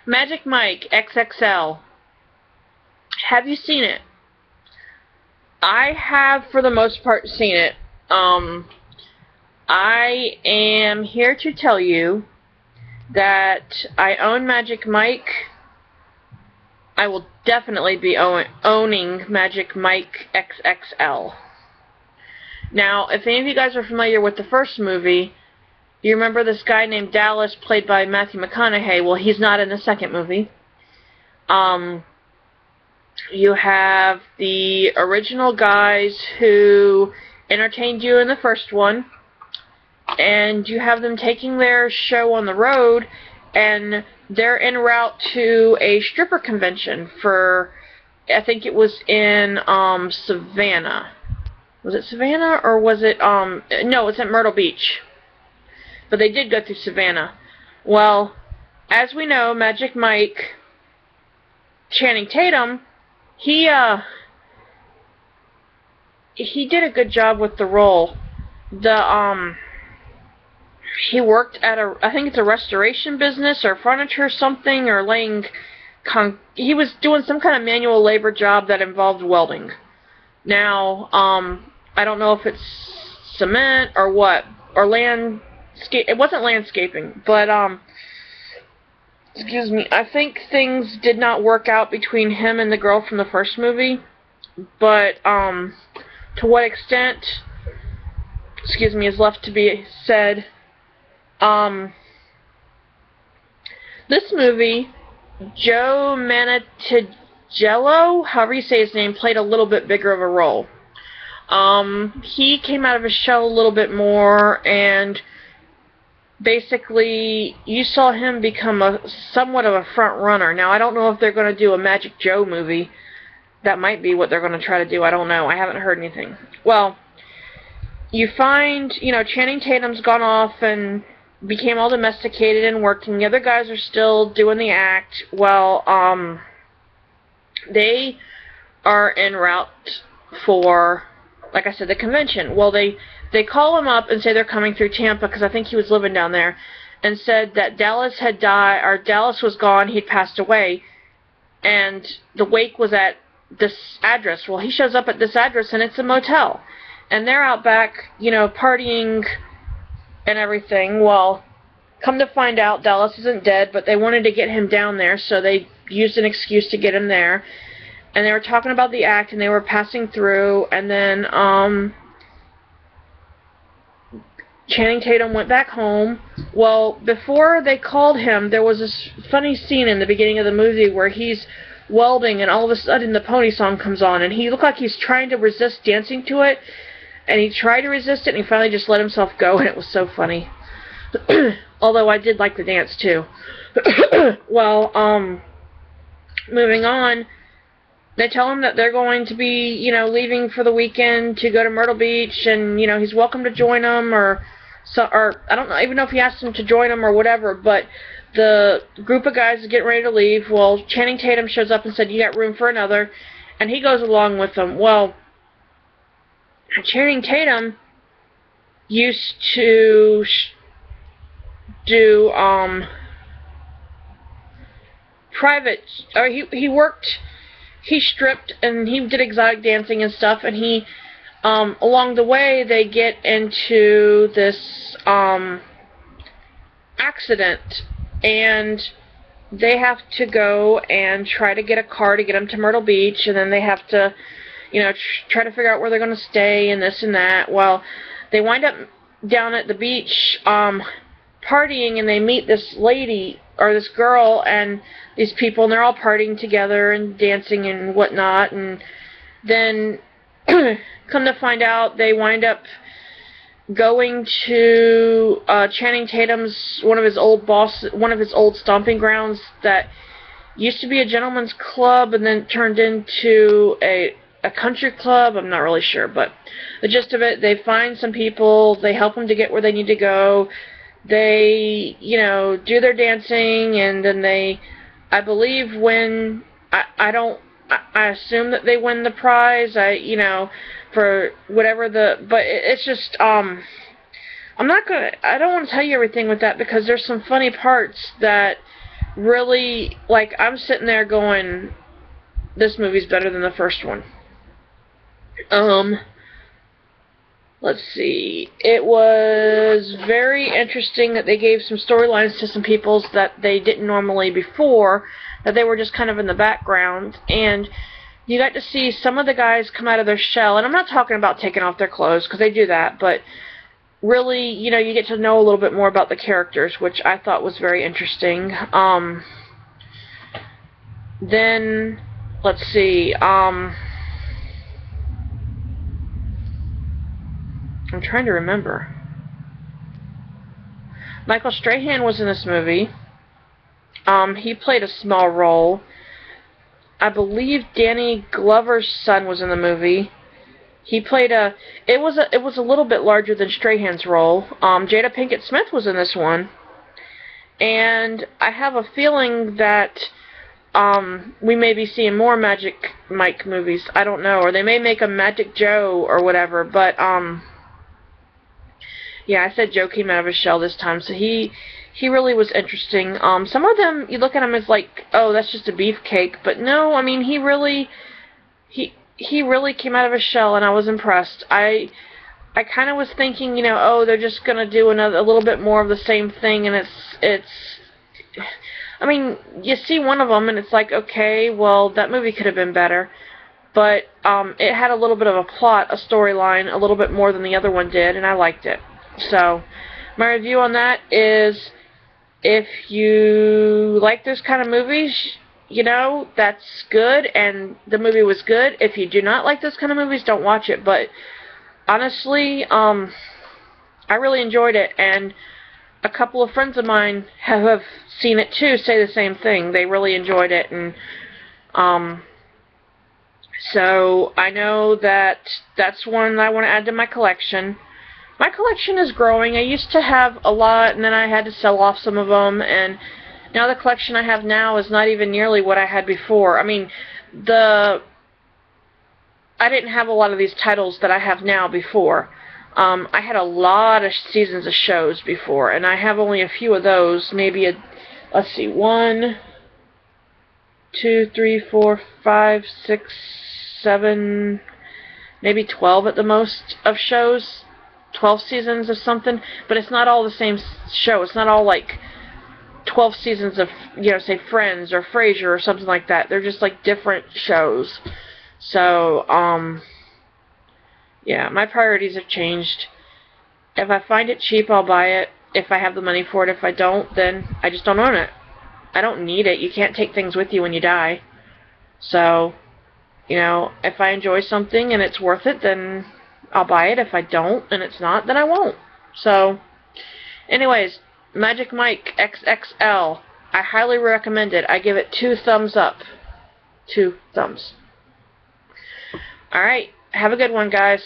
Magic Mike XXL. Have you seen it? I have, for the most part, seen it. I am here to tell you that I own Magic Mike. I will definitely be owning Magic Mike XXL. Now, if any of you guys are familiar with the first movie, you remember this guy named Dallas, played by Matthew McConaughey. Well, he's not in the second movie. You have the original guys who entertained you in the first one, and you have them taking their show on the road, and they're en route to a stripper convention for, I think it was in Savannah. Was it Savannah, or was it, no, it's at Myrtle Beach. But they did go through Savannah. Well, as we know, Magic Mike, Channing Tatum, he did a good job with the role. He worked at I think it's a restoration business or furniture something, or laying, he was doing some kind of manual labor job that involved welding. Now, I don't know if it's cement or what, or it wasn't landscaping, but, excuse me, I think things did not work out between him and the girl from the first movie, but, to what extent, excuse me, is left to be said. This movie, Joe Manganiello, however you say his name, played a little bit bigger of a role. He came out of his shell a little bit more, and basically you saw him become somewhat of a front runner. Now, I don't know if they're going to do a Magic Joe movie. That might be what they're going to try to do. I don't know. I haven't heard anything. Well, you find, you know, Channing Tatum's gone off and became all domesticated and working. The other guys are still doing the act. Well, they are en route for, like I said, the convention. Well, they call him up and say they're coming through Tampa, because I think he was living down there, and said that Dallas had died, or Dallas was gone, he'd passed away, and the wake was at this address. Well, he shows up at this address, and it's a motel, and they're out back, you know, partying and everything. Well, come to find out, Dallas isn't dead, but they wanted to get him down there, so they used an excuse to get him there. And they were talking about the act, and they were passing through, and then Channing Tatum went back home. Well, before they called him, there was this funny scene in the beginning of the movie where he's welding, and all of a sudden the pony song comes on, and he looked like he's trying to resist dancing to it, and he tried to resist it, and he finally just let himself go, and it was so funny. Although I did like the dance too. Well, moving on, they tell him that they're going to be, you know, leaving for the weekend to go to Myrtle Beach, and, you know, he's welcome to join them, or I don't even know if he asked them to join them or whatever, but the group of guys is getting ready to leave. Well, Channing Tatum shows up and said, "You got room for another," and he goes along with them. Well, Channing Tatum used to do private, or he stripped, and he did exotic dancing and stuff, and he along the way they get into this accident, and they have to go and try to get a car to get them to Myrtle Beach, and then they have to, you know, try to figure out where they're going to stay and this and that. Well, they wind up down at the beach partying, and they meet this lady, or this girl, and these people, and they're all partying together and dancing and whatnot, and then come to find out, they wind up going to Channing Tatum's, one of his old stomping grounds that used to be a gentleman's club, and then turned into a country club. I'm not really sure, but the gist of it, they find some people, they help them to get where they need to go, they, you know, do their dancing, and then they, I believe, win. I assume that they win the prize. You know, for whatever but it's just, I don't want to tell you everything with that, because there's some funny parts that really, like, I'm sitting there going, this movie's better than the first one. Let's see. It was very interesting that they gave some storylines to some peoples that they didn't normally before, that they were just kind of in the background, and you got to see some of the guys come out of their shell, and I'm not talking about taking off their clothes, because they do that, but really, you know, you get to know a little bit more about the characters, which I thought was very interesting. Then, let's see, I'm trying to remember. Michael Strahan was in this movie. He played a small role. I believe Danny Glover's son was in the movie. He played it was a little bit larger than Strahan's role. Jada Pinkett Smith was in this one. And I have a feeling that we may be seeing more Magic Mike movies. I don't know. Or they may make a Magic Joe or whatever, but yeah, I said Joe came out of his shell this time, so he really was interesting. Some of them, you look at him as like, oh, that's just a beefcake, but no, I mean, he really came out of his shell, and I was impressed. I kind of was thinking, you know, oh, they're just gonna do a little bit more of the same thing, and it's. I mean, you see one of them, and it's like, okay, well, that movie could have been better. But it had a little bit of a plot, a storyline, a little bit more than the other one did, and I liked it. So, my review on that is, if you like those kind of movies, you know, that's good, and the movie was good. If you do not like those kind of movies, don't watch it. But, honestly, I really enjoyed it, and a couple of friends of mine have seen it too, say the same thing. They really enjoyed it, and so I know that that's one I want to add to my collection. My collection is growing. I used to have a lot, and then I had to sell off some of them, and now the collection I have now is not even nearly what I had before. I mean, I didn't have a lot of these titles that I have now before. I had a lot of seasons of shows before, and I have only a few of those. Maybe let's see, 1, 2, 3, 4, 5, 6, 7, maybe 12 at the most of shows. 12 seasons of something, but it's not all the same show. It's not all like 12 seasons of, you know, say Friends or Frasier or something like that. They're just like different shows. So, yeah, my priorities have changed. If I find it cheap, I'll buy it. If I have the money for it. If I don't, then I just don't own it. I don't need it. You can't take things with you when you die. So, you know, if I enjoy something and it's worth it, then I'll buy it. If I don't and it's not, then I won't. So, anyways, Magic Mike XXL. I highly recommend it. I give it 2 thumbs up. 2 thumbs. Alright, have a good one, guys.